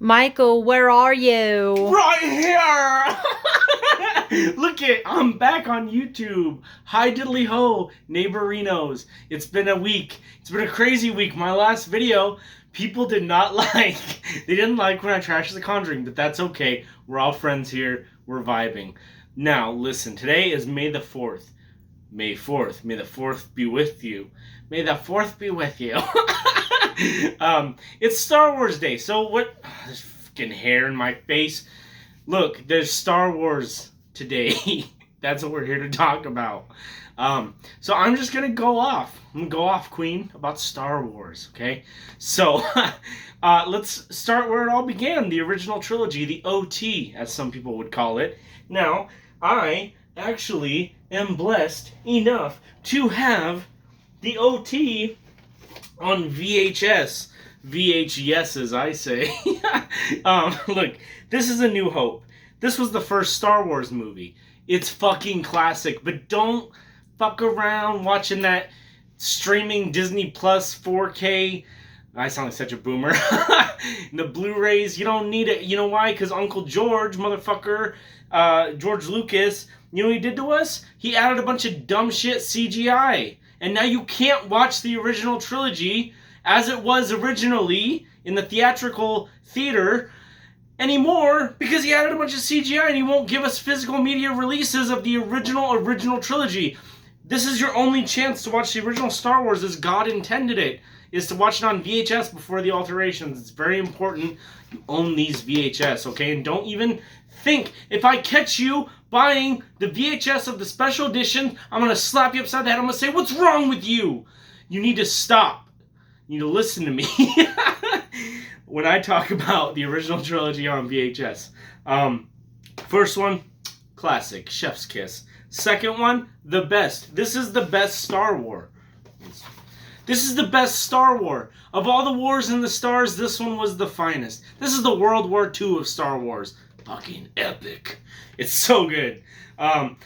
Michael, where are you? Right here! Look it, I'm back on YouTube. Hi diddly ho, neighborinos. It's been a week. It's been a crazy week. My last video, people did not like. They didn't like when I trashed The Conjuring, but that's okay. We're all friends here. We're vibing. Now, listen, today is May the 4th. May 4th. May the 4th be with you. May the 4th be with you. It's Star Wars Day. So what? There's fucking hair in my face. Look, there's Star Wars today. That's what we're here to talk about. So I'm just gonna go off. I'm gonna go off, Queen, about Star Wars. Okay. So let's start where it all began. The original trilogy, the OT, as some people would call it. Now, I actually am blessed enough to have the OT on VHS. VHS, as I say. Look, this is A New Hope. This was the first Star Wars movie. It's fucking classic, but don't fuck around watching that streaming Disney Plus 4K. I sound like such a boomer. The Blu-rays, you don't need it. You know why? Because Uncle George, motherfucker, George Lucas, you know what he did to us? He added a bunch of dumb shit CGI. And now you can't watch the original trilogy as it was originally in the theatrical theater anymore because he added a bunch of CGI and he won't give us physical media releases of the original trilogy. This is your only chance to watch the original Star Wars as God intended it, is to watch it on VHS before the alterations. It's very important you own these VHS, okay? And don't even think, if I catch you buying the VHS of the special edition, I'm going to slap you upside the head. I'm going to say, what's wrong with you? You need to stop. You need to listen to me when I talk about the original trilogy on VHS. First one, classic, chef's kiss. Second one, the best. This is the best Star Wars. This is the best Star Wars. Of all the wars in the stars, this one was the finest. This is the World War II of Star Wars. Fucking epic. It's so good.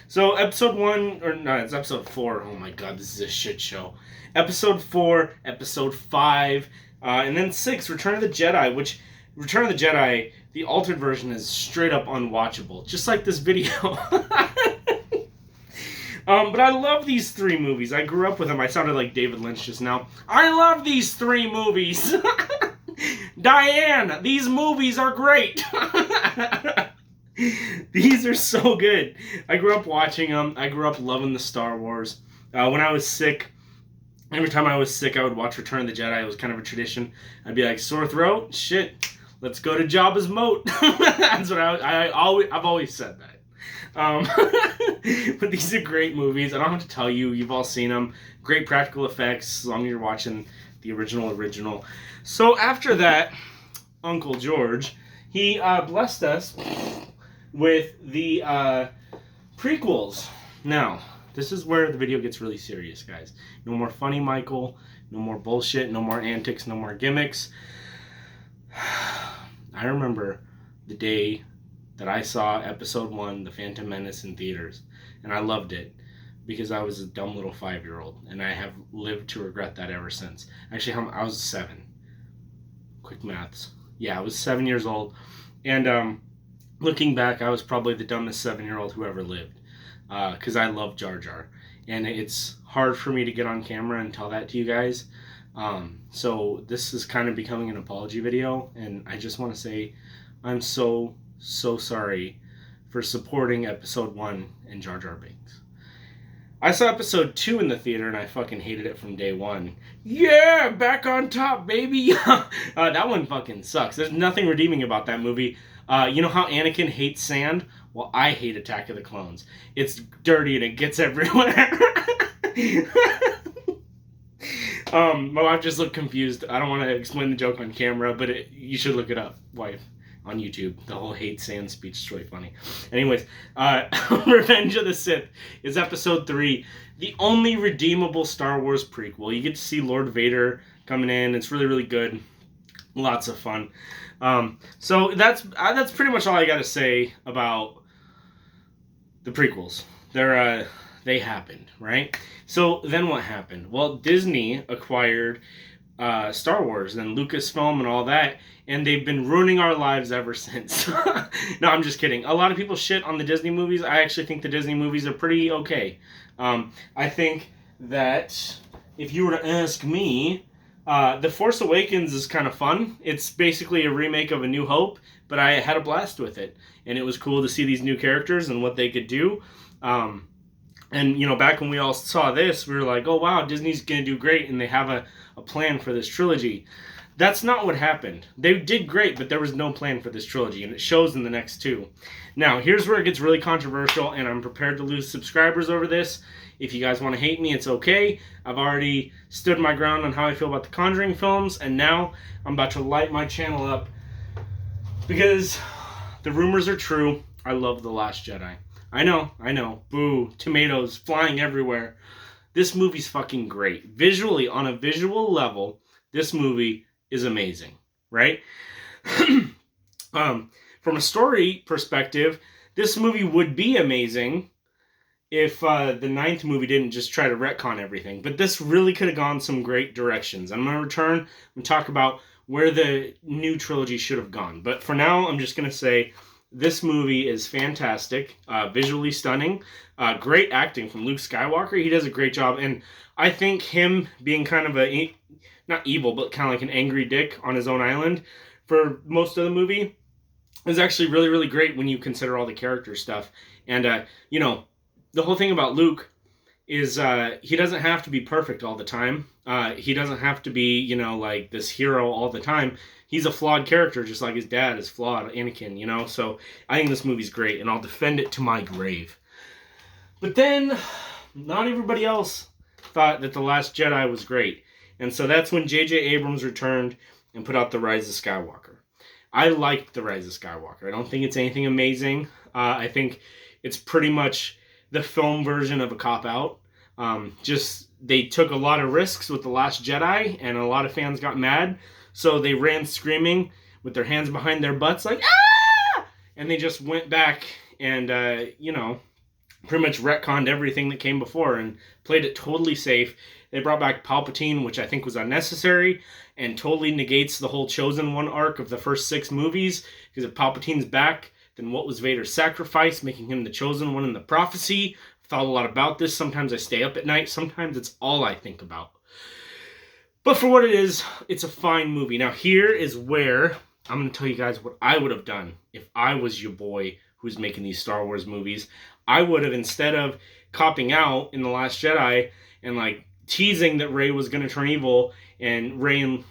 So episode 1, or no, it's episode 4. Oh my god, this is a shit show. Episode 4, episode 5, and then 6, Return of the Jedi, which, Return of the Jedi, the altered version is straight up unwatchable. Just like this video. But I love these 3 movies. I grew up with them. I sounded like David Lynch just now. I love these 3 movies. Diane, these movies are great. These are so good. I grew up watching them. I grew up loving the Star Wars. When I was sick, every time I was sick, I would watch Return of the Jedi. It was kind of a tradition. I'd be like, sore throat? Shit. Let's go to Jabba's moat. That's what I've always said that. But these are great movies. I don't have to tell you. You've all seen them. Great practical effects, as long as you're watching the original. So after that, Uncle George, he blessed us with the prequels. Now, this is where the video gets really serious, guys. No more funny Michael. No more bullshit. No more antics. No more gimmicks. I remember the day that I saw episode 1, The Phantom Menace, in theaters. And I loved it because I was a dumb little 5-year-old. And I have lived to regret that ever since. Actually, I was 7. Quick maths. Yeah, I was 7 years old. And looking back, I was probably the dumbest 7-year-old who ever lived. Because I love Jar Jar. And it's hard for me to get on camera and tell that to you guys. So this is kind of becoming an apology video. And I just want to say I'm so sorry for supporting episode 1 and Jar Jar Binks. I saw episode 2 in the theater and I fucking hated it from day 1. Yeah, back on top, baby. That one fucking sucks. There's nothing redeeming about that movie. You know how Anakin hates sand? Well, I hate Attack of the Clones. It's dirty and it gets everywhere. My wife just looked confused. I don't want to explain the joke on camera, but you should look it up, wife. On YouTube. The whole hate sand speech is really funny. Anyways, Revenge of the Sith is episode 3. The only redeemable Star Wars prequel. You get to see Lord Vader coming in. It's really, really good. Lots of fun. So that's pretty much all I got to say about the prequels. They happened, right? So then what happened? Well, Disney acquired Star Wars and Lucasfilm and all that, and they've been ruining our lives ever since. No, I'm just kidding. A lot of people shit on the Disney movies. I actually think the Disney movies are pretty okay. I think that if you were to ask me, The Force Awakens is kind of fun. It's basically a remake of A New Hope, but I had a blast with it, and it was cool to see these new characters and what they could do. And, you know, back when we all saw this, we were like, oh, wow, Disney's going to do great, and they have a plan for this trilogy. That's not what happened. They did great, but there was no plan for this trilogy, and it shows in the next two. Now, here's where it gets really controversial, and I'm prepared to lose subscribers over this. If you guys want to hate me, it's okay. I've already stood my ground on how I feel about the Conjuring films, and now I'm about to light my channel up because the rumors are true. I love The Last Jedi. I know. Boo. Tomatoes flying everywhere. This movie's fucking great. Visually, on a visual level, this movie is amazing, right? From a story perspective, this movie would be amazing if the ninth movie didn't just try to retcon everything. But this really could have gone some great directions. I'm going to return and talk about where the new trilogy should have gone. But for now, I'm just going to say this movie is fantastic, visually stunning, great acting from Luke Skywalker. He does a great job, and I think him being kind of not evil, but kind of like an angry dick on his own island for most of the movie is actually really, really great when you consider all the character stuff. And, you know, the whole thing about Luke is he doesn't have to be perfect all the time. He doesn't have to be, you know, like this hero all the time. He's a flawed character, just like his dad is flawed, Anakin, you know? So I think this movie's great, and I'll defend it to my grave. But then, not everybody else thought that The Last Jedi was great. And so that's when J.J. Abrams returned and put out The Rise of Skywalker. I liked The Rise of Skywalker. I don't think it's anything amazing. I think it's pretty much the film version of a cop-out. Just, they took a lot of risks with The Last Jedi, and a lot of fans got mad. So they ran screaming with their hands behind their butts like, ah! And they just went back and, you know, pretty much retconned everything that came before and played it totally safe. They brought back Palpatine, which I think was unnecessary, and totally negates the whole Chosen One arc of the first 6 movies. Because if Palpatine's back, then what was Vader's sacrifice, making him the Chosen One in the prophecy? I've thought a lot about this. Sometimes I stay up at night. Sometimes it's all I think about. But for what it is, it's a fine movie. Now, here is where I'm going to tell you guys what I would have done if I was your boy who's making these Star Wars movies. I would have, instead of copping out in The Last Jedi and, like, teasing that Rey was going to turn evil, and Rey and,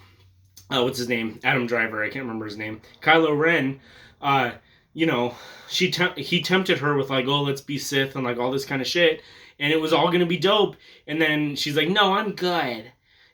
what's his name? Adam Driver, I can't remember his name. Kylo Ren, you know, he tempted her with, like, oh, let's be Sith and, like, all this kind of shit. And it was all going to be dope. And then she's like, no, I'm good.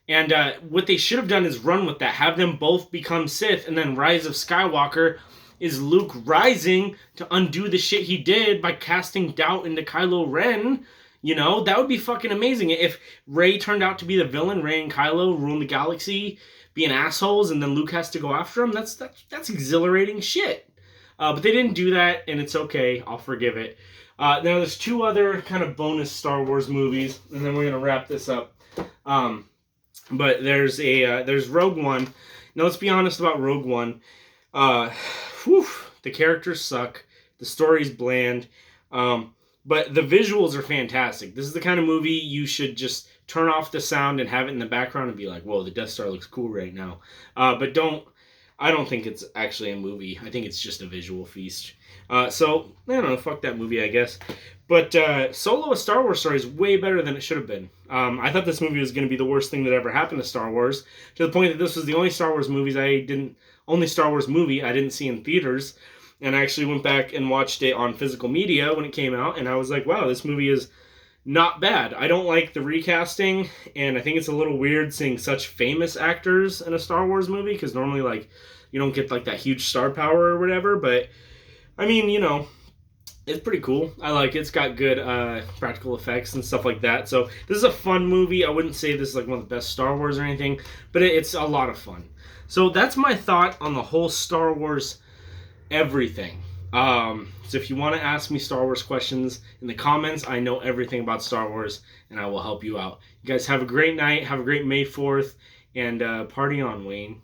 And what they should have done is run with that. Have them both become Sith, and then Rise of Skywalker is Luke rising to undo the shit he did by casting doubt into Kylo Ren. You know, that would be fucking amazing. If Rey turned out to be the villain, Rey and Kylo ruin the galaxy, being assholes, and then Luke has to go after him, that's exhilarating shit. But they didn't do that, and it's okay. I'll forgive it. Now, there's 2 other kind of bonus Star Wars movies, and then we're going to wrap this up. But there's Rogue One. Now, let's be honest about Rogue One. The characters suck. The story's bland. But the visuals are fantastic. This is the kind of movie you should just turn off the sound and have it in the background and be like, whoa, the Death Star looks cool right now. But I don't think it's actually a movie. I think it's just a visual feast. So, I don't know, fuck that movie, I guess. But Solo, a Star Wars story, is way better than it should have been. I thought this movie was going to be the worst thing that ever happened to Star Wars, to the point that this was the only Star Wars movie I didn't see in theaters. And I actually went back and watched it on physical media when it came out, and I was like, wow, this movie is not bad. I don't like the recasting, and I think it's a little weird seeing such famous actors in a Star Wars movie, because normally, like, you don't get, like, that huge star power or whatever, but, I mean, you know, it's pretty cool. I like it. It's got good practical effects and stuff like that. So this is a fun movie. I wouldn't say this is like one of the best Star Wars or anything, but it's a lot of fun. So that's my thought on the whole Star Wars everything. So if you want to ask me Star Wars questions in the comments, I know everything about Star Wars, and I will help you out. You guys have a great night. Have a great May 4th, And party on, Wayne.